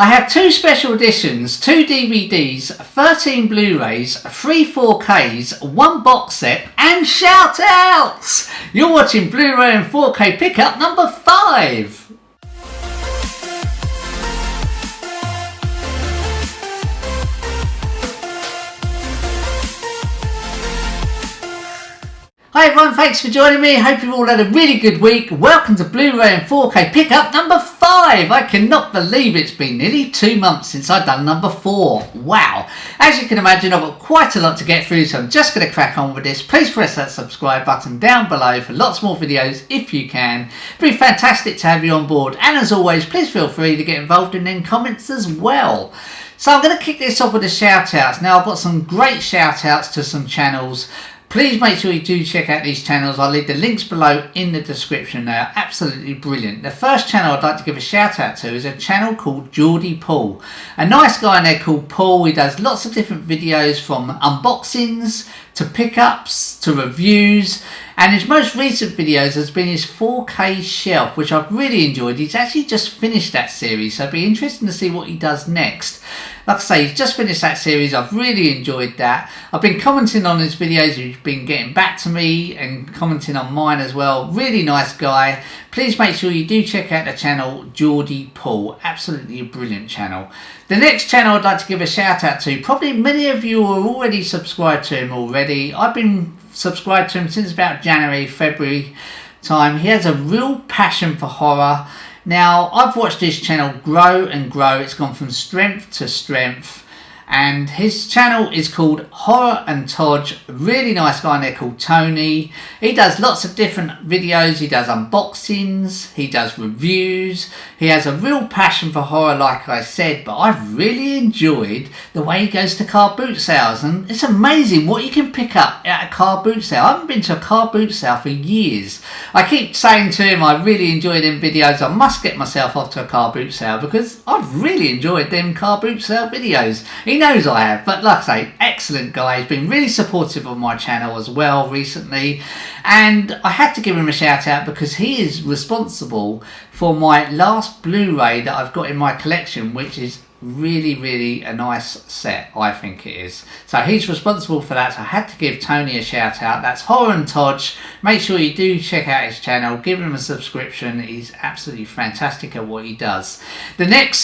I have 2 special editions, 2 DVDs, 13 Blu-rays, 3 4Ks, 1 box set and shout outs! You're watching Blu-ray and 4K pickup number 5. Hi everyone, thanks for joining me. Hope you've all had a really good week. Welcome to Blu-ray and 4K pickup number 5. I cannot believe it's been nearly 2 months since I've done number 4. Wow. As you can imagine, I've got quite a lot to get through, so I'm just going to crack on with this. Please press that subscribe button down below for lots more videos if you can. It'd be fantastic to have you on board. And as always, please feel free to get involved in them comments as well. So I'm going to kick this off with the shout outs. Now I've got some great shout outs to some channels. Please make sure you do check out these channels. I'll leave the links below in the description. They are absolutely brilliant. The first channel I'd like to give a shout out to is a channel called Geordie Paul. A nice guy in there called Paul. He does lots of different videos from unboxings to pickups to reviews. And his most recent videos has been his 4K shelf, which I've really enjoyed. He's actually just finished that series, so it'll be interesting to see what he does next. Like I say, he's just finished that series. I've really enjoyed that. I've been commenting on his videos. He's been getting back to me and commenting on mine as well. Really nice guy. Please make sure you do check out the channel Geordie Paul. Absolutely a brilliant channel. The next channel I'd like to give a shout out to, probably many of you are already subscribed to him already. I've been subscribed to him since about January, February time. He has a real passion for horror. Now, I've watched this channel grow and grow. It's gone from strength to strength. And his channel is called Horror and Todge. Really nice guy in there called Tony. He does lots of different videos. He does unboxings. He does reviews. He has a real passion for horror, like I said. But I've really enjoyed the way he goes to car boot sales. And it's amazing what you can pick up at a car boot sale. I haven't been to a car boot sale for years. I keep saying to him, I really enjoy them videos. I must get myself off to a car boot sale because I've really enjoyed them car boot sale videos. He knows I have, but like I say, excellent guy. He's been really supportive of my channel as well recently, and I had to give him a shout out because he is responsible for my last Blu-ray that I've got in my collection, which is really a nice set, I think it is. So he's responsible for that, so I had to give Tony a shout out. That's Horror and Todge. Make sure you do check out his channel, give him a subscription. He's absolutely fantastic at what he does. The next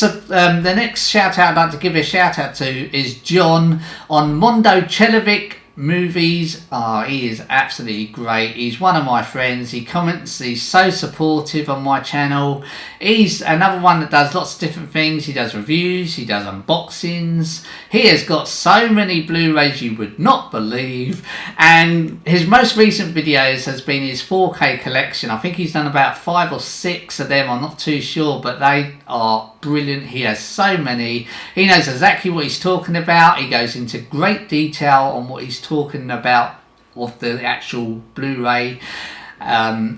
shout out I'd like to give a shout out to is John on Mondo Chelovic Movies. He is absolutely great. He's one of my friends. He comments, he's so supportive on my channel. He's another one that does lots of different things. He does reviews, he does unboxings. He has got so many Blu-rays you would not believe, and his most recent videos has been his 4K collection. I think he's done about 5 or 6 of them, I'm not too sure, but they are brilliant. He has so many. He knows exactly what he's talking about. He goes into great detail on what he's talking about with the actual Blu-ray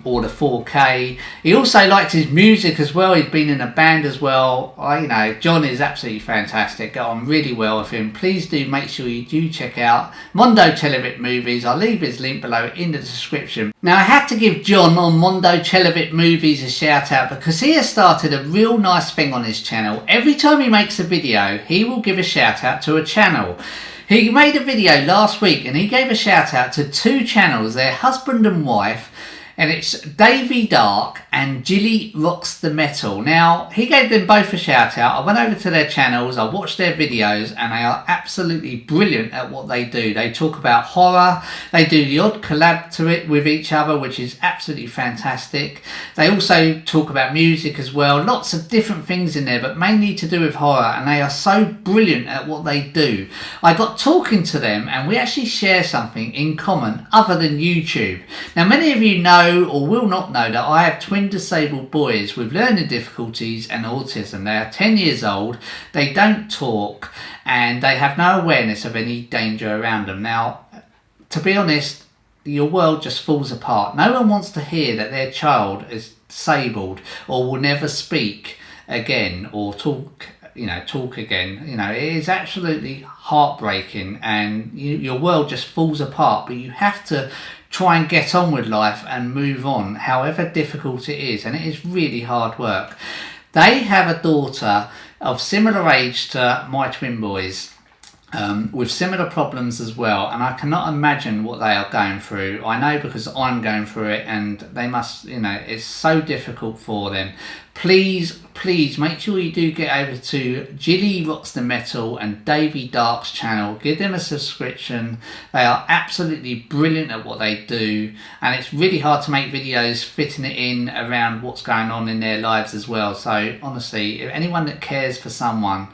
or the 4K. He also likes his music as well. He's been in a band as well. You know, John is absolutely fantastic. Get on really well with him. Please do make sure you do check out Mondo Chelovic Movies. I'll leave his link below in the description. Now I had to give John on Mondo Chelovic Movies a shout out because he has started a real nice thing on his channel. Every time he makes a video, he will give a shout out to a channel. He made a video last week and he gave a shout out to 2 channels, their husband and wife, and it's Davey Dark and Jilly Rocks the Metal. Now, he gave them both a shout out. I went over to their channels, I watched their videos, and they are absolutely brilliant at what they do. They talk about horror, they do the odd collab to it with each other, which is absolutely fantastic. They also talk about music as well, lots of different things in there, but mainly to do with horror, and they are so brilliant at what they do. I got talking to them, and we actually share something in common other than YouTube. Now, many of you know or will not know that I have twin disabled boys with learning difficulties and autism. They are 10 years old, they don't talk, and they have no awareness of any danger around them. Now, to be honest, your world just falls apart. No one wants to hear that their child is disabled or will never speak again or talk again. It is absolutely heartbreaking, and your world just falls apart, but you have to try and get on with life and move on, however difficult it is, and it is really hard work. They have a daughter of similar age to my twin boys, with similar problems as well, and I cannot imagine what they are going through. I know because I'm going through it, and they must, it's so difficult for them. Please make sure you do get over to Jilly Rocks the Metal and Davey Dark's channel. Give them a subscription. They are absolutely brilliant at what they do, and it's really hard to make videos fitting it in around what's going on in their lives as well. So honestly, if anyone that cares for someone,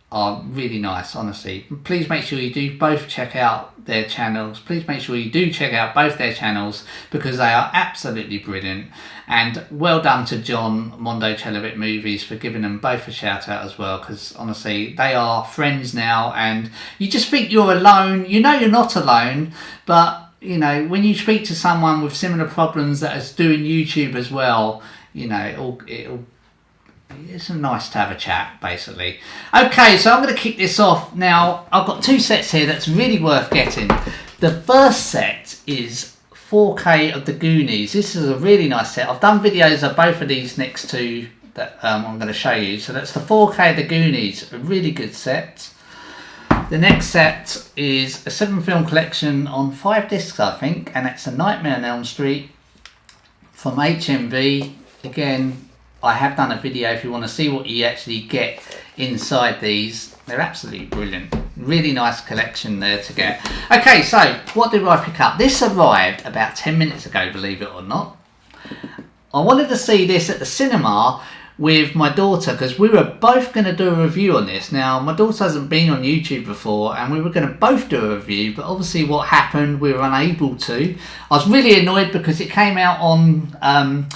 are really nice, honestly. Please make sure you do both check out their channels. Please make sure you do check out both their channels, because they are absolutely brilliant. And well done to John Mondo Celebit Movies for giving them both a shout out as well, because honestly they are friends now, and you just think you're alone. You know you're not alone, but when you speak to someone with similar problems that is doing YouTube as well, it's nice to have a chat, basically. Okay, so I'm going to kick this off now. I've got two sets here that's really worth getting. The first set is 4K of the Goonies. This is a really nice set. I've done videos of both of these next to that I'm going to show you. So that's the 4K of the Goonies, a really good set. The next set is a 7-film collection on 5 discs, I think, and it's A Nightmare on Elm Street from HMV. Again, I have done a video if you want to see what you actually get inside these. They're absolutely brilliant. Really nice collection there to get. Okay, so what did I pick up? This arrived about 10 minutes ago, believe it or not. I wanted to see this at the cinema with my daughter, because we were both going to do a review on this. Now, my daughter hasn't been on YouTube before, and we were going to both do a review, but obviously what happened, we were unable to. I was really annoyed because it came out on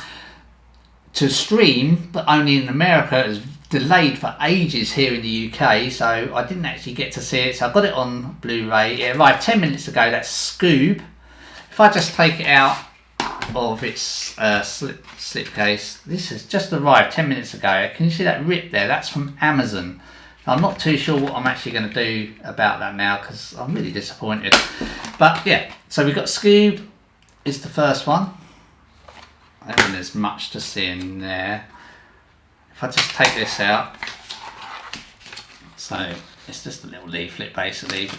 to stream, but only in America. It was delayed for ages here in the UK, so I didn't actually get to see it. So I got it on Blu-ray. It arrived 10 minutes ago. That's Scoob. If I just take it out of its slipcase, this has just arrived 10 minutes ago. Can you see that rip there? That's from Amazon. I'm not too sure what I'm actually going to do about that now, because I'm really disappointed. But yeah, so we've got Scoob is the first one. I don't think there's much to see in there. If I just take this out, so it's just a little leaflet basically.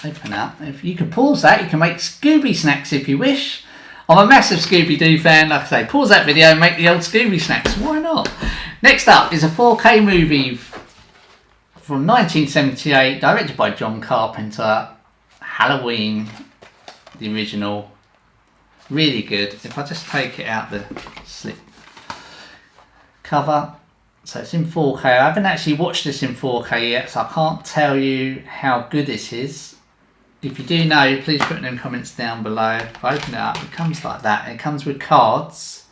Open up. If you can pause that, you can make Scooby snacks if you wish. I'm a massive Scooby-Doo fan. Like I say, pause that video and make the old Scooby snacks. Why not? Next up is a 4K movie from 1978, directed by John Carpenter. Halloween, the original. Really good. If I just take it out the slip cover, so it's in 4K. I haven't actually watched this in 4K yet, so I can't tell you how good this is. If you do know, please put it in the comments down below. If I open it up, it comes like that. It comes with cards.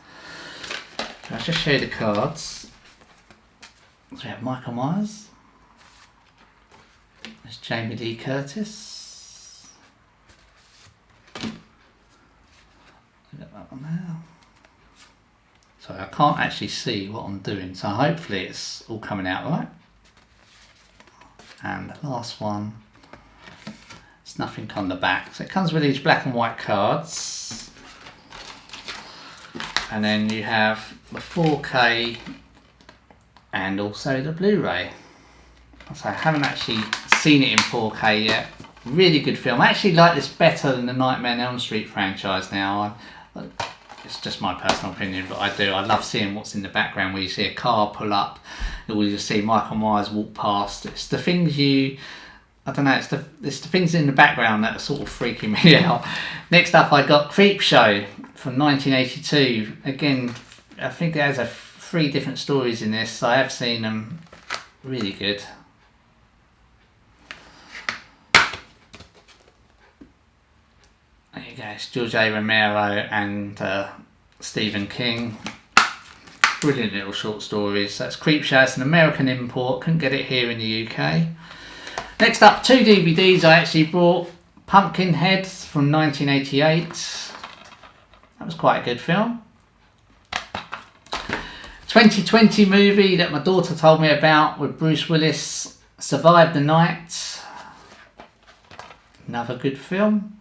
I'll just show you the cards. So we have Michael Myers. There's Jamie Lee Curtis. Got that one there. So I can't actually see what I'm doing, so hopefully it's all coming out right. And the last one, it's nothing on the back. So it comes with these black and white cards, and then you have the 4K and also the Blu-ray. So I haven't actually seen it in 4K yet. Really good film. I actually like this better than the Nightmare on Elm Street franchise now. It's just my personal opinion, but I do. I love seeing what's in the background, where you see a car pull up, or you see Michael Myers walk past. It's the things I don't know, it's the things in the background that are sort of freaking me out. Next up, I got Creepshow from 1982. Again, I think there's 3 different stories in this. I have seen them. Really good. There you go, it's George A. Romero and Stephen King. Brilliant little short stories. That's Creepshow. It's an American import. Couldn't get it here in the UK. Next up, 2 DVDs I actually brought. Pumpkinhead from 1988. That was quite a good film. 2020 movie that my daughter told me about with Bruce Willis. Survive the Night. Another good film.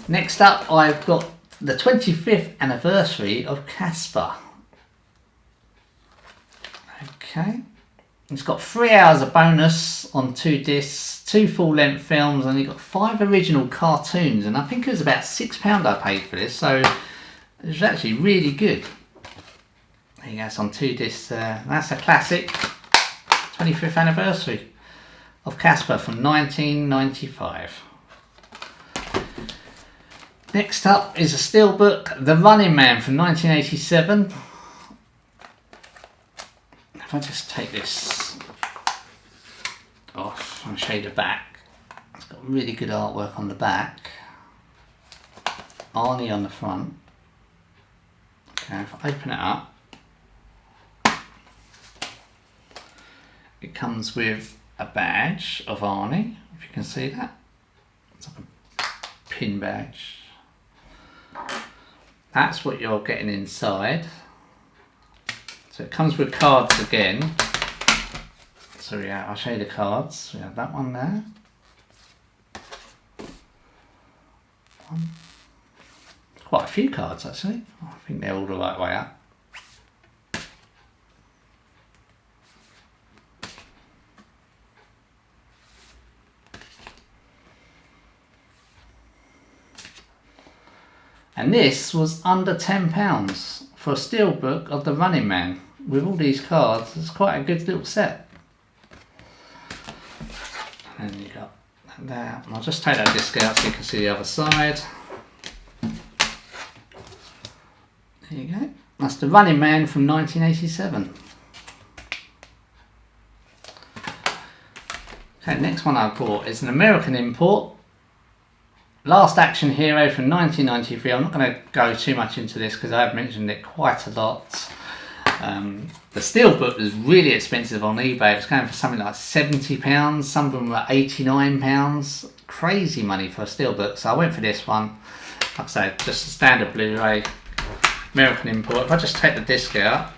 Next up, I've got the 25th anniversary of Casper. Okay. It's got 3 hours of bonus on 2 discs, 2 full-length films, and you've got 5 original cartoons. And I think it was about £6 I paid for this, so it was actually really good. There you go, it's on 2 discs. That's a classic 25th anniversary of Casper from 1995. Next up is a steelbook, The Running Man from 1987. If I just take this off and show you the back, it's got really good artwork on the back. Arnie on the front. Okay, if I open it up, it comes with a badge of Arnie, if you can see that. It's like a pin badge. That's what you're getting inside. So it comes with cards again. So yeah, I'll show you the cards. We have that one there. Quite a few cards actually. I think they're all the right way up. And this was under £10 for a steelbook of The Running Man. With all these cards, it's quite a good little set. And then you got that there. I'll just take that disc out so you can see the other side. There you go. That's The Running Man from 1987. Okay, next one I bought is an American import. Last Action Hero from 1993. I'm not going to go too much into this because I have mentioned it quite a lot. The steelbook was really expensive on eBay. It was going for something like £70. Some of them were £89. Crazy money for a steelbook. So I went for this one. Like I say, just a standard Blu-ray, American import. If I just take the disc out,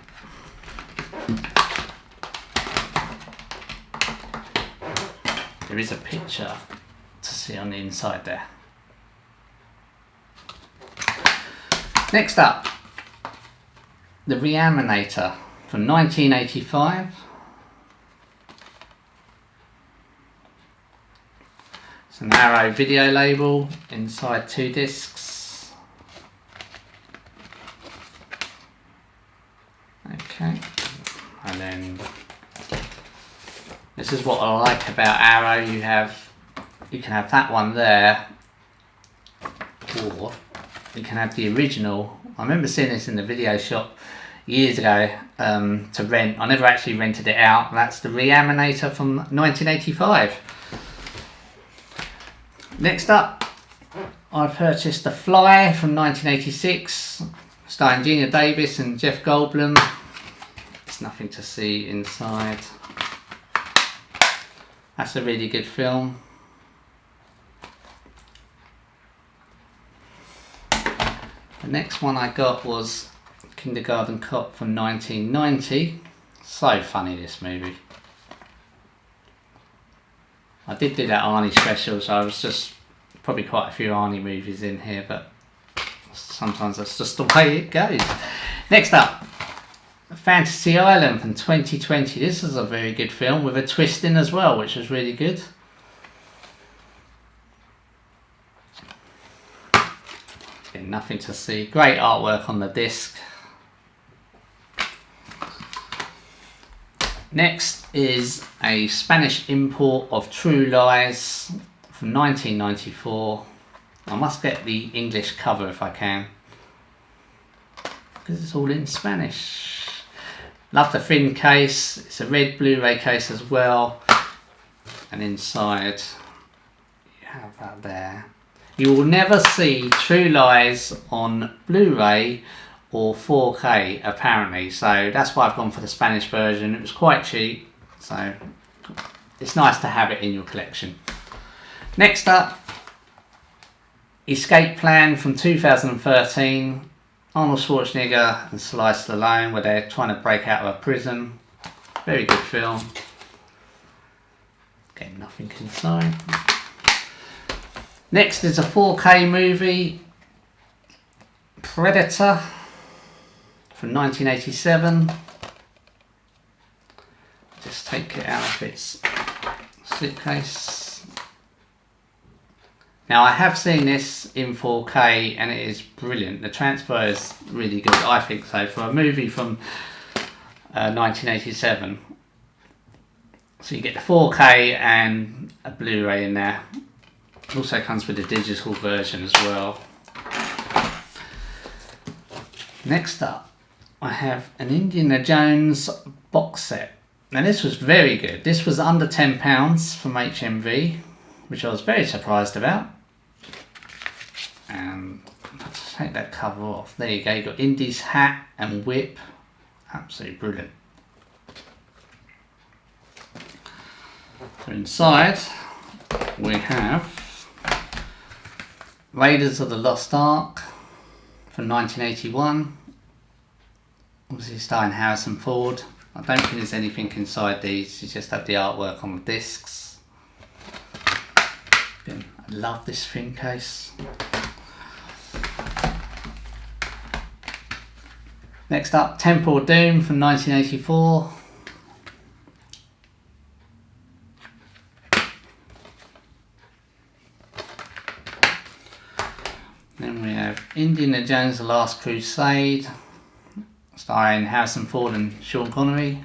there is a picture to see on the inside there. Next up, the Reanimator from 1985. It's an Arrow video label, inside 2 discs. Okay, and then this is what I like about Arrow. You can have that one there, or you can have the original. I remember seeing this in the video shop years ago to rent. I never actually rented it out. That's the Reanimator from 1985. Next up, I purchased The Fly from 1986, starring Gina Davis and Jeff Goldblum. There's nothing to see inside. That's a really good film. The next one I got was Kindergarten Cop from 1990. So funny, this movie. I did do that Arnie special, so I was just probably quite a few Arnie movies in here, but sometimes that's just the way it goes. Next up, Fantasy Island from 2020. This is a very good film with a twist in as well, which was really good. Again, nothing to see. Great artwork on the disc. Next is a Spanish import of True Lies from 1994. I must get the English cover if I can, because it's all in Spanish. Love the thin case. It's a red Blu-ray case as well. And inside, you have that there. You will never see True Lies on Blu-ray or 4K apparently, so that's why I've gone for the Spanish version. It was quite cheap, so it's nice to have it in your collection. Next up, Escape Plan from 2013. Arnold Schwarzenegger and Sylvester Stallone, where they're trying to break out of a prison. Very good film. Again, nothing inside. Next is a 4K movie, Predator from 1987. just take it out of its suitcase. Now I have seen this in 4K and it is brilliant. The transfer is really good, I think so, for a movie from 1987. So you get the 4K and a Blu-ray in there. It also comes with a digital version as well. Next up, I have an Indiana Jones box set. Now this was very good. This was under £10 from HMV, which I was very surprised about. And let's take that cover off. There you go, you've got Indy's hat and whip. Absolutely brilliant. So inside we have Raiders of the Lost Ark from 1981. Obviously starring Harrison Ford. I don't think there's anything inside these, you just have the artwork on the discs. Again, I love this thin case. Next up, Temple of Doom from 1984. Then we have Indiana Jones The Last Crusade, starring Harrison Ford and Sean Connery.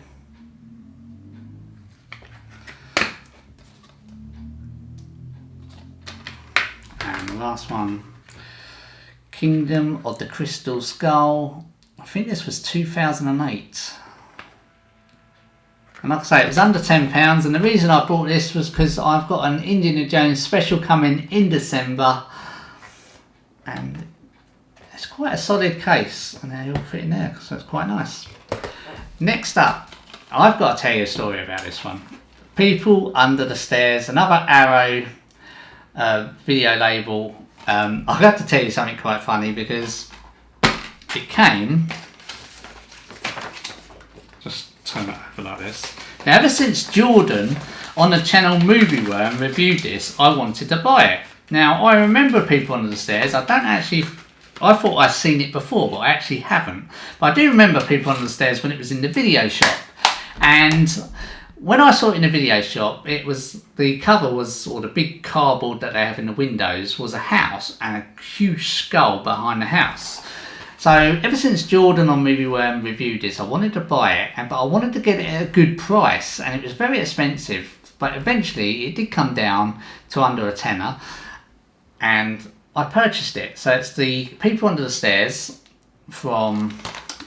And the last one, Kingdom of the Crystal Skull. I think this was 2008. And like I say, it was under £10, and the reason I bought this was because I've got an Indiana Jones special coming in December, and it's quite a solid case, and they all fit in there, so it's quite nice. Next up, I've got to tell you a story about this one. People Under the Stairs, another Arrow video label. I've got to tell you something quite funny, because it came, just turn it over like this. Now, ever since Jordan on the channel Movie Worm reviewed this, I wanted to buy it. Now, I remember People Under the Stairs. I thought I'd seen it before, but I actually haven't. But I do remember People Under the Stairs when it was in the video shop. And when I saw it in the video shop, it was, the cover was, or the big cardboard that they have in the windows, was a house and a huge skull behind the house. So ever since Jordan on Movie Worm reviewed this, I wanted to buy it, but I wanted to get it at a good price, and it was very expensive. But eventually it did come down to under a tenner, and I purchased it. So it's the People Under the Stairs from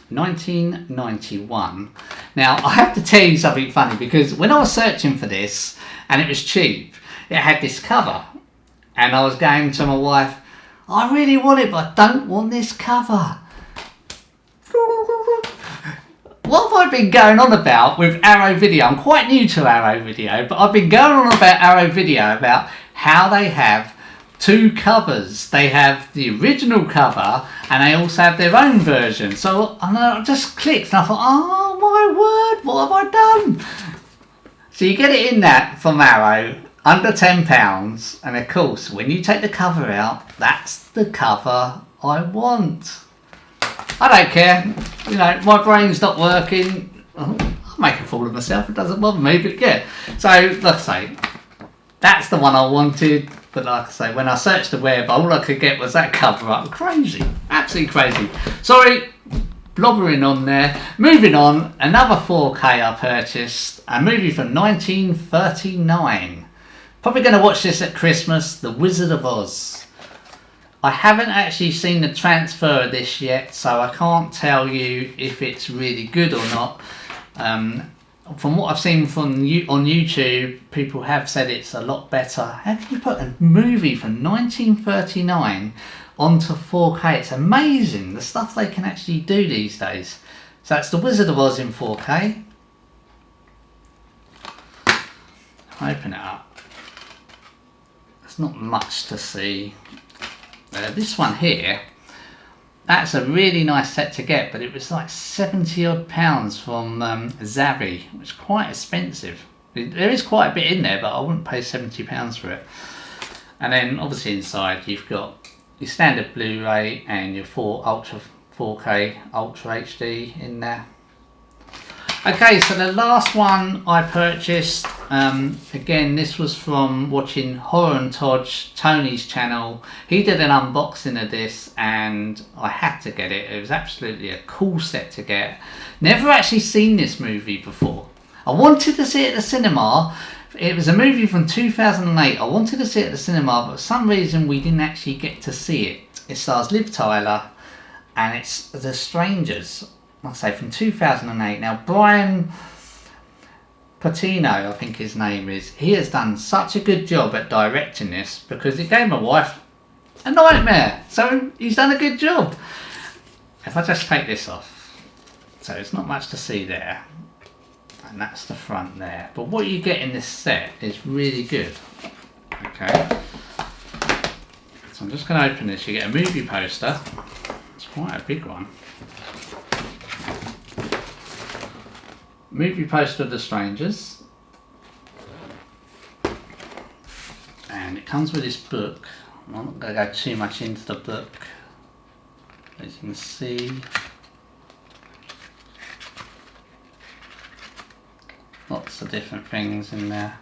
1991. Now I have to tell you something funny, because when I was searching for this and it was cheap, it had this cover, and I was going to my wife, I really want it, but I don't want this cover. What have I been going on about with Arrow Video? I'm quite new to Arrow Video, but I've been going on about Arrow Video about how they have two covers. They have the original cover and they also have their own version. So I just clicked and I thought, oh my word, what have I done? So you get it in that from Arrow, under £10, and of course when you take the cover out, that's the cover I want. I don't care, you know, my brain's not working. I'll make a fool of myself, it doesn't bother me, but yeah. So like I say, that's the one I wanted, but like I say, when I searched the web, all I could get was that cover up. Crazy, absolutely crazy. Sorry, blobbering on there. Moving on, another 4K I purchased, a movie from 1939. Probably going to watch this at Christmas, The Wizard of Oz. I haven't actually seen the transfer of this yet, so I can't tell you if it's really good or not. From what I've seen on YouTube, people have said it's a lot better. How can you put a movie from 1939 onto 4K? It's amazing the stuff they can actually do these days. So that's The Wizard of Oz in 4K. Open it up. There's not much to see. This one here, that's a really nice set to get, but it was like £70 odd from Zavvi, which is quite expensive. There is quite a bit in there, but I wouldn't pay £70 for it. And then obviously inside you've got your standard Blu-ray and your 4K Ultra HD in there. Okay, so the last one I purchased, again, this was from watching Horror and Todge, Tony's channel. He did an unboxing of this and I had to get it. It was absolutely a cool set to get. Never actually seen this movie before. I wanted to see it at the cinema. It was a movie from 2008. I wanted to see it at the cinema, but for some reason we didn't actually get to see it. It stars Liv Tyler and it's The Strangers. Like I say, from 2008. Now, Brian Patino, I think his name is, he has done such a good job at directing this because it gave my wife a nightmare. So he's done a good job. If I just take this off, so it's not much to see there. And that's the front there. But what you get in this set is really good. Okay. So I'm just going to open this. You get a movie poster. It's quite a big one. Movie poster of The Strangers, and it comes with this book. I'm not going to go too much into the book, as you can see. Lots of different things in there.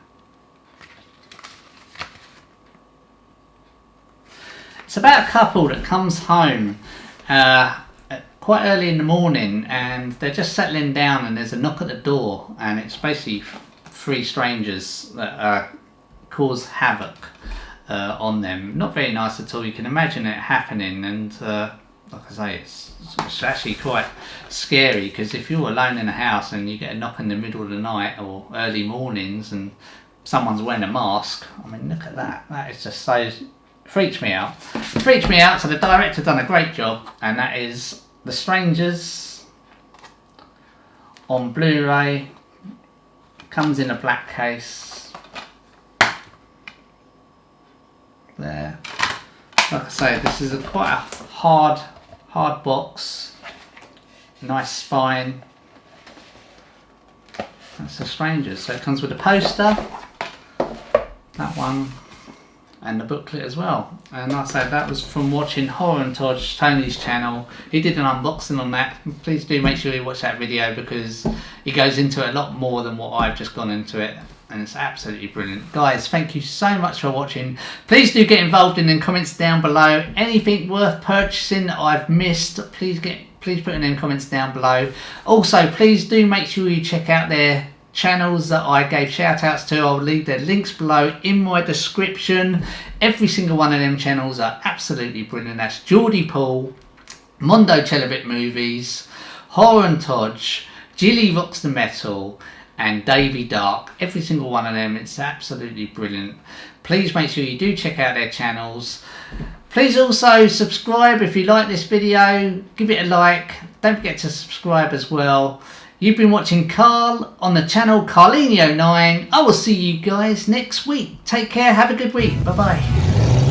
It's about a couple that comes home quite early in the morning and they're just settling down and there's a knock at the door and it's basically three strangers that cause havoc on them. Not very nice at all. You can imagine it happening and like I say, it's actually quite scary because if you're alone in a house and you get a knock in the middle of the night or early mornings and someone's wearing a mask, I mean look at that. That is just so... freaks me out. Freaks me out. So the director done a great job and that is The Strangers on Blu-ray. Comes in a black case. There. Like I say, this is quite a hard box. Nice spine. That's The Strangers. So it comes with a poster. That one. And the booklet as well. And like I said, that was from watching Horror and Todge, Tony's channel. He did an unboxing on that. Please do make sure you watch that video because he goes into it a lot more than what I've just gone into it. And it's absolutely brilliant. Guys, thank you so much for watching. Please do get involved in the comments down below. Anything worth purchasing that I've missed, please put it in the comments down below. Also, please do make sure you check out their channels that I gave shout outs to. I'll leave their links below in my description. Every single one of them channels are absolutely brilliant. That's Geordie Paul, Mondo Chelobit Movies, Horror and Todge, Jilly Rocks the Metal and Davey Dark. Every single one of them, it's absolutely brilliant. Please make sure you do check out their channels. Please also subscribe if you like this video. Give it a like. Don't forget to subscribe as well. You've been watching Carl on the channel Carlinio 9. I will see you guys next week. Take care. Have a good week. Bye bye.